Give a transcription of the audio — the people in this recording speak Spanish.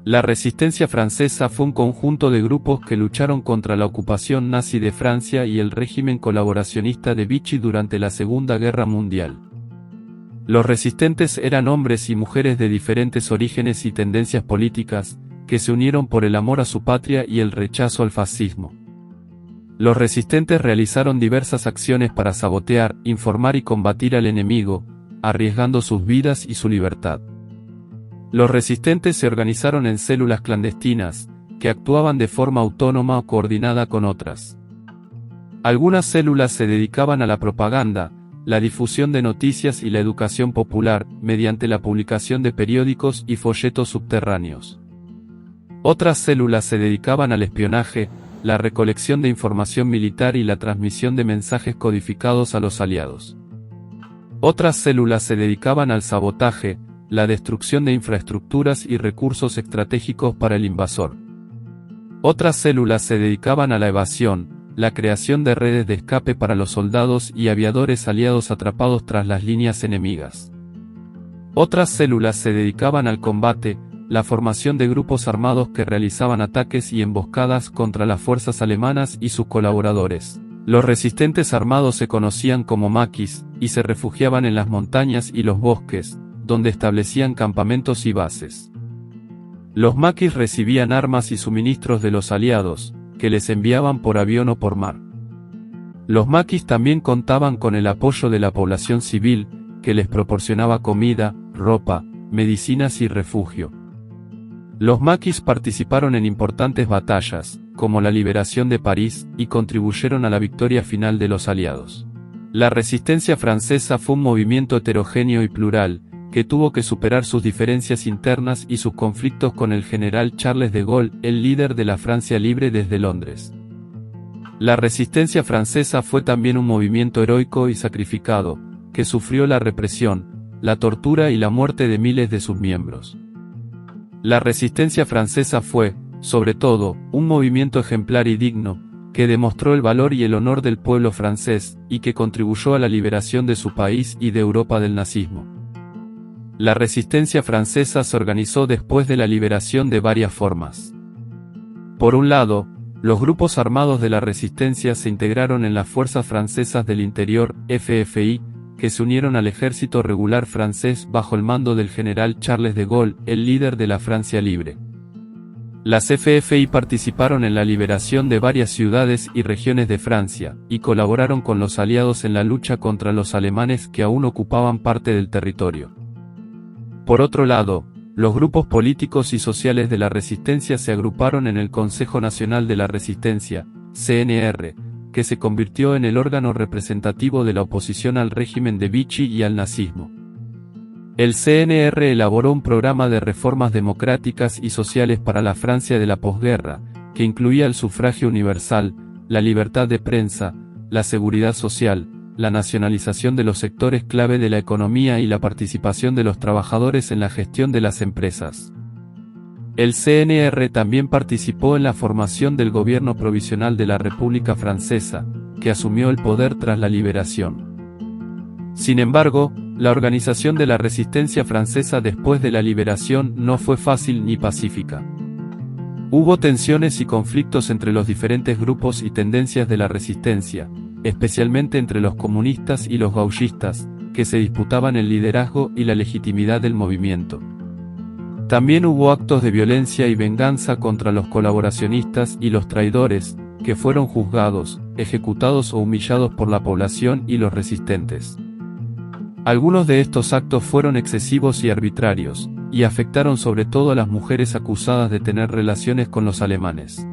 La resistencia francesa fue un conjunto de grupos que lucharon contra la ocupación nazi de Francia y el régimen colaboracionista de Vichy durante la Segunda Guerra Mundial. Los resistentes eran hombres y mujeres de diferentes orígenes y tendencias políticas, que se unieron por el amor a su patria y el rechazo al fascismo. Los resistentes realizaron diversas acciones para sabotear, informar y combatir al enemigo, arriesgando sus vidas y su libertad. Los resistentes se organizaron en células clandestinas, que actuaban de forma autónoma o coordinada con otras. Algunas células se dedicaban a la propaganda, la difusión de noticias y la educación popular, mediante la publicación de periódicos y folletos subterráneos. Otras células se dedicaban al espionaje, la recolección de información militar y la transmisión de mensajes codificados a los aliados. Otras células se dedicaban al sabotaje, la destrucción de infraestructuras y recursos estratégicos para el invasor. Otras células se dedicaban a la evasión, la creación de redes de escape para los soldados y aviadores aliados atrapados tras las líneas enemigas. Otras células se dedicaban al combate, la formación de grupos armados que realizaban ataques y emboscadas contra las fuerzas alemanas y sus colaboradores. Los resistentes armados se conocían como maquis, y se refugiaban en las montañas y los bosques, donde establecían campamentos y bases. Los maquis recibían armas y suministros de los aliados, que les enviaban por avión o por mar. Los maquis también contaban con el apoyo de la población civil, que les proporcionaba comida, ropa, medicinas y refugio. Los maquis participaron en importantes batallas, como la liberación de París, y contribuyeron a la victoria final de los aliados. La resistencia francesa fue un movimiento heterogéneo y plural, que tuvo que superar sus diferencias internas y sus conflictos con el general Charles de Gaulle, el líder de la Francia libre desde Londres. La resistencia francesa fue también un movimiento heroico y sacrificado, que sufrió la represión, la tortura y la muerte de miles de sus miembros. La resistencia francesa fue, sobre todo, un movimiento ejemplar y digno, que demostró el valor y el honor del pueblo francés, y que contribuyó a la liberación de su país y de Europa del nazismo. La resistencia francesa se organizó después de la liberación de varias formas. Por un lado, los grupos armados de la resistencia se integraron en las Fuerzas Francesas del Interior, FFI, que se unieron al ejército regular francés bajo el mando del general Charles de Gaulle, el líder de la Francia libre. Las FFI participaron en la liberación de varias ciudades y regiones de Francia, y colaboraron con los aliados en la lucha contra los alemanes que aún ocupaban parte del territorio. Por otro lado, los grupos políticos y sociales de la resistencia se agruparon en el Consejo Nacional de la Resistencia, CNR, que se convirtió en el órgano representativo de la oposición al régimen de Vichy y al nazismo. El CNR elaboró un programa de reformas democráticas y sociales para la Francia de la posguerra, que incluía el sufragio universal, la libertad de prensa, la seguridad social, la nacionalización de los sectores clave de la economía y la participación de los trabajadores en la gestión de las empresas. El CNR también participó en la formación del gobierno provisional de la República Francesa, que asumió el poder tras la liberación. Sin embargo, la organización de la resistencia francesa después de la liberación no fue fácil ni pacífica. Hubo tensiones y conflictos entre los diferentes grupos y tendencias de la resistencia, especialmente entre los comunistas y los gaullistas, que se disputaban el liderazgo y la legitimidad del movimiento. También hubo actos de violencia y venganza contra los colaboracionistas y los traidores, que fueron juzgados, ejecutados o humillados por la población y los resistentes. Algunos de estos actos fueron excesivos y arbitrarios, y afectaron sobre todo a las mujeres acusadas de tener relaciones con los alemanes.